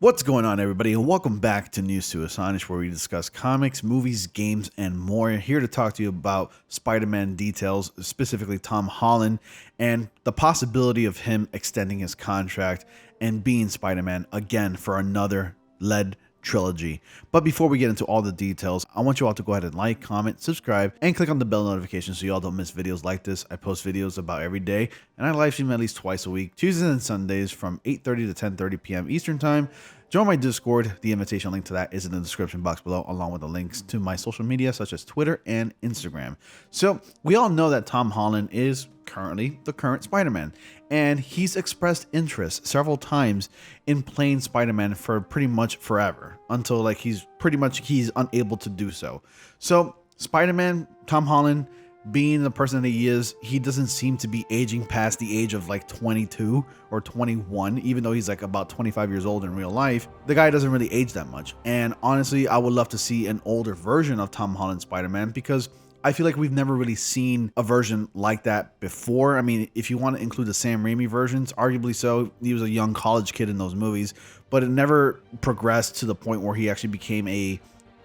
What's going on, everybody, and welcome back to News to Astonish, where we discuss comics, movies, games, and more. Here to talk to you about Spider-Man details, specifically Tom Holland, and the possibility of him extending his contract and being Spider-Man again for another lead trilogy. But before we get into all the details, I want you all to go ahead and like, comment, subscribe, and click on the bell notification so you all don't miss videos like this. I post videos about every day, and I live stream at least twice a week, Tuesdays and Sundays from 8:30 to 10:30 p.m. Eastern Time. Join my Discord. The invitation link to that is in the description box below, along with the links to my social media such as Twitter and Instagram. So we all know that Tom Holland is currently the current Spider-Man, and he's expressed interest several times in playing Spider-Man for pretty much forever, until he's unable to do so. So Spider-Man, Tom Holland, being the person that he is, he doesn't seem to be aging past the age of 22 or 21, even though he's about 25 years old in real life. The guy doesn't really age that much. And honestly, I would love to see an older version of Tom Holland Spider-Man, because I feel like we've never really seen a version like that before. I mean, if you want to include the Sam Raimi versions, arguably so. He was a young college kid in those movies, but it never progressed to the point where he actually became a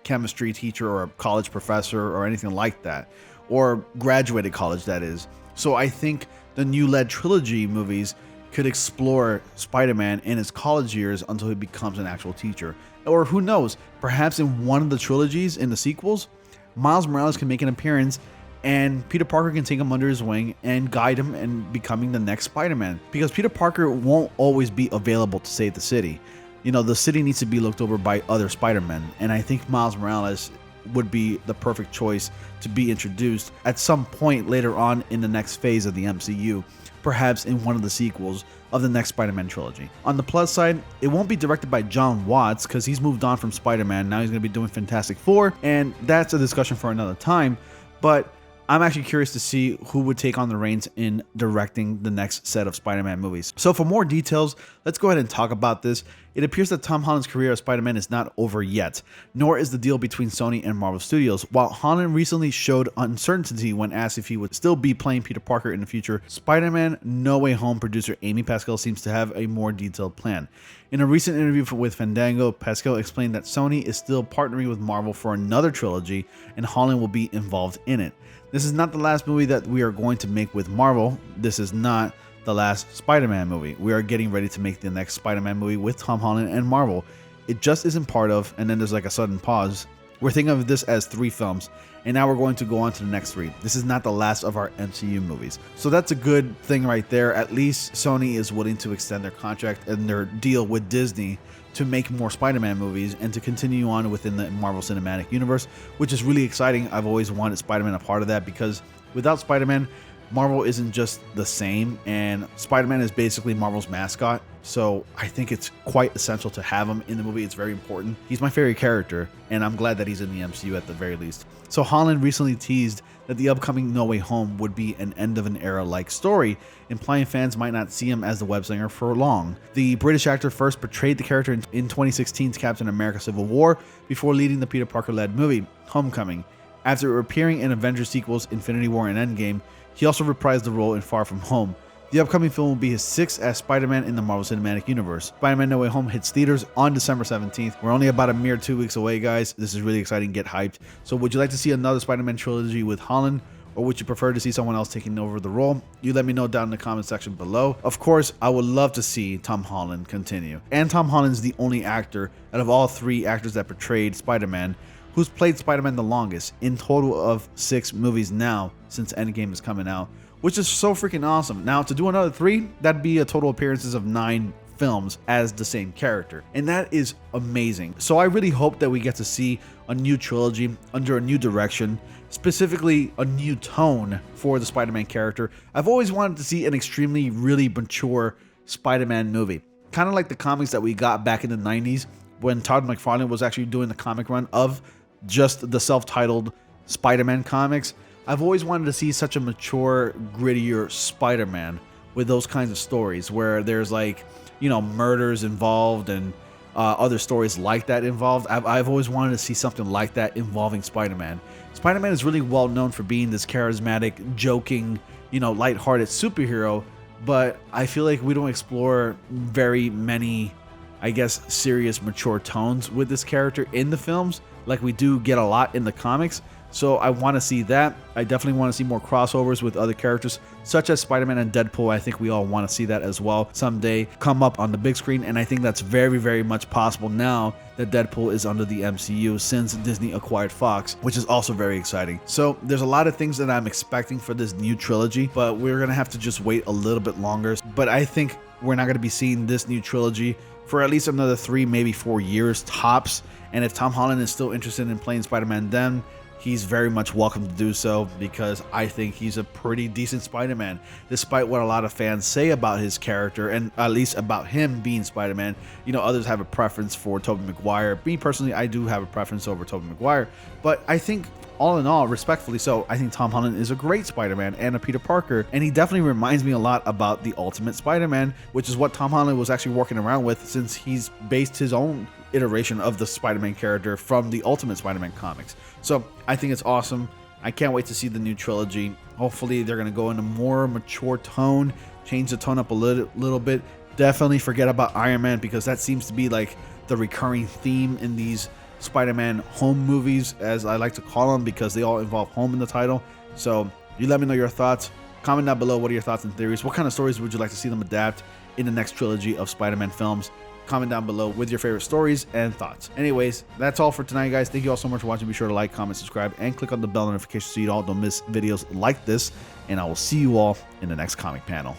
chemistry teacher or a college professor or anything like that, or graduated college, that is. So I think the new lead trilogy movies could explore Spider-Man in his college years until he becomes an actual teacher. Or who knows, perhaps in one of the trilogies, in the sequels, Miles Morales can make an appearance and Peter Parker can take him under his wing and guide him in becoming the next Spider-Man. Because Peter Parker won't always be available to save the city. You know, the city needs to be looked over by other Spider-Men, and I think Miles Morales would be the perfect choice to be introduced at some point later on in the next phase of the MCU, perhaps in one of the sequels of the next Spider-Man trilogy. On the plus side, it won't be directed by John Watts, because he's moved on from Spider-Man. Now he's going to be doing Fantastic Four, and that's a discussion for another time. But I'm actually curious to see who would take on the reins in directing the next set of Spider-Man movies. So for more details, let's go ahead and talk about this. It appears that Tom Holland's career as Spider-Man is not over yet, nor is the deal between Sony and Marvel Studios. While Holland recently showed uncertainty when asked if he would still be playing Peter Parker in the future, Spider-Man No Way Home producer Amy Pascal seems to have a more detailed plan. In a recent interview with Fandango, Pascal explained that Sony is still partnering with Marvel for another trilogy, and Holland will be involved in it. This is not the last movie that we are going to make with Marvel. This is not the last Spider-Man movie. We are getting ready to make the next Spider-Man movie with Tom Holland and Marvel. It just isn't part of, and then there's a sudden pause. We're thinking of this as 3 films, and now we're going to go on to the next 3. This is not the last of our MCU movies. So that's a good thing right there. At least Sony is willing to extend their contract and their deal with Disney to make more Spider-Man movies and to continue on within the Marvel Cinematic Universe, which is really exciting. I've always wanted Spider-Man a part of that, because without Spider-Man, Marvel isn't just the same, and Spider-Man is basically Marvel's mascot. So I think it's quite essential to have him in the movie. It's very important. He's my favorite character, and I'm glad that he's in the MCU at the very least. So Holland recently teased that the upcoming No Way Home would be an end of an era-like story, implying fans might not see him as the web slinger for long. The British actor first portrayed the character in 2016's Captain America Civil War before leading the Peter Parker-led movie, Homecoming. After appearing in Avengers sequels Infinity War and Endgame, he also reprised the role in Far From Home. The upcoming film will be his 6th as Spider-Man in the Marvel Cinematic Universe. Spider-Man No Way Home hits theaters on December 17th. We're only about a mere 2 weeks away, guys. This is really exciting. Get hyped. So would you like to see another Spider-Man trilogy with Holland, or would you prefer to see someone else taking over the role? You let me know down in the comment section below. Of course, I would love to see Tom Holland continue. And Tom Holland's the only actor out of all 3 actors that portrayed Spider-Man who's played Spider-Man the longest, in total of 6 movies now since Endgame is coming out, which is so freaking awesome. Now, to do another 3, that'd be a total appearances of 9 films as the same character, and that is amazing. So I really hope that we get to see a new trilogy under a new direction, specifically a new tone for the Spider-Man character. I've always wanted to see an extremely really mature Spider-Man movie, kind of like the comics that we got back in the 90s when Todd McFarlane was actually doing the comic run of just the self-titled Spider-Man comics. I've always wanted to see such a mature, grittier Spider-Man with those kinds of stories where there's murders involved and other stories like that involved. I've always wanted to see something like that involving Spider-Man. Spider-Man is really well known for being this charismatic, joking, lighthearted superhero, but I feel like we don't explore very many I guess, serious, mature tones with this character in the films, like we do get a lot in the comics. So I want to see that. I definitely want to see more crossovers with other characters, such as Spider-Man and Deadpool. I think we all want to see that as well someday come up on the big screen, and I think that's very, very much possible now that Deadpool is under the MCU since Disney acquired Fox, which is also very exciting. So there's a lot of things that I'm expecting for this new trilogy, but we're gonna have to just wait a little bit longer. But I think we're not gonna be seeing this new trilogy for at least another 3, maybe 4 years tops. And if Tom Holland is still interested in playing Spider-Man, then he's very much welcome to do so, because I think he's a pretty decent Spider-Man, despite what a lot of fans say about his character, and at least about him being Spider-Man. You know, others have a preference for Tobey Maguire. Me personally, I do have a preference over Tobey Maguire, but I think all in all, respectfully so, I think Tom Holland is a great Spider-Man and a Peter Parker, and he definitely reminds me a lot about the Ultimate Spider-Man, which is what Tom Holland was actually working around with, since he's based his own iteration of the Spider-Man character from the Ultimate Spider-Man comics. So I think it's awesome. I can't wait to see the new trilogy. Hopefully they're going to go in a more mature tone, change the tone up a little bit. Definitely forget about Iron Man, because that seems to be like the recurring theme in these Spider-Man home movies, as I like to call them, because they all involve home in the title. So you let me know your thoughts. Comment down below, what are your thoughts and theories? What kind of stories would you like to see them adapt in the next trilogy of Spider-Man films? Comment down below with your favorite stories and thoughts. Anyways, that's all for tonight, guys. Thank you all so much for watching. Be sure to like, comment, subscribe, and click on the bell notification so you all don't miss videos like this. And I will see you all in the next comic panel.